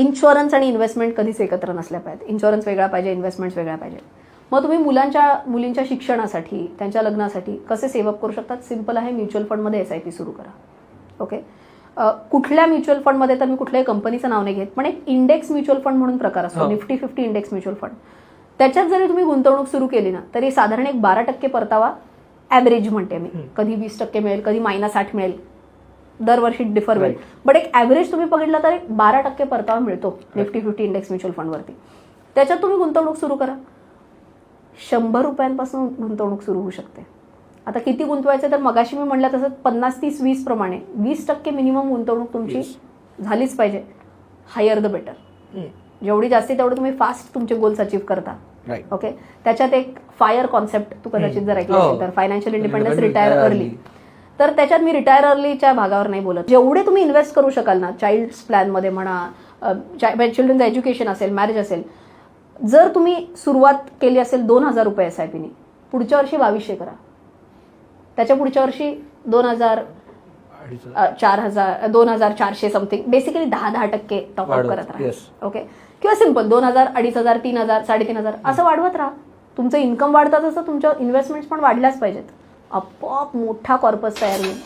Insurance आणि investment कधीच एकत्र नसल्या पाहिजेत. इन्शुरन्स वेगळा पाहिजे, इन्व्हेस्टमेंट्स वेगळ्या पाहिजे. मग तुम्ही मुलींच्या शिक्षणासाठी, त्यांच्या लग्नासाठी कसे सेव्ह अप करू शकतात? सिंपल आहे, म्युच्युअल फंडमध्ये SIP सुरू करा. ओके. कुठल्या म्युच्युअल फंडमध्ये तर मी कुठल्याही कंपनीचं नाव नाही घेत, पण एक इंडेक्स म्युच्युअल फंड म्हणून प्रकार असतो, निफ्टी 50 इंडेक्स म्युच्युअल फंड. त्याच्यात जरी तुम्ही गुंतवणूक सुरू केली ना, तरी साधारण एक 12% परतावा ॲव्हरेज म्हणते मी. कधी 20% मिळेल, कधी -60 मिळेल, दरवर्षी डिफर होईल. बट एक ॲव्हरेज तुम्ही बघितला तर एक 12% परतावा मिळतो निफ्टी 50 इंडेक्स म्युच्युअल फंडवरती. त्याच्यात तुम्ही गुंतवणूक सुरू करा. 100 रुपयांपासून गुंतवणूक सुरू होऊ शकते. आता किती गुंतवायचं तर मगाशी मी म्हणलं तसं 50-30-20 प्रमाणे 20% मिनिमम गुंतवणूक तुमची झालीच पाहिजे. Higher the better. जेवढी जास्ती तेवढं तुम्ही फास्ट तुमचे गोल्स अचीव्ह करता. ओके. त्याच्यात एक फायर कॉन्सेप्ट तू कदाचित जर ऐकलं असेल तर, फायनान्शियल इंडिपेंडन्स, रिटायर अर्ली. तर त्याच्यात मी रिटायर अर्लीच्या भागावर नाही बोलत. जेवढे तुम्ही इन्व्हेस्ट करू शकाल ना, चाइल्ड्स प्लॅनमध्ये म्हणा, चिल्ड्रनचं एज्युकेशन असेल, मॅरेज असेल, जर तुम्ही सुरुवात केली असेल 2000 रुपये SIPने, पुढच्या वर्षी 2200 करा. त्याच्या पुढच्या वर्षी 2000, 4000, 2400 समथिंग, बेसिकली 10% टॉपअप करत राहा. ओके. किंवा सिंपल 2000, 2500, 3000, 3500 असं वाढवत राहा. तुमचं इन्कम वाढतं तसं तुमच्या इन्व्हेस्टमेंट्स पण वाढल्याच पाहिजेत. आपोआप मोठा कॉर्पस तयार होईल.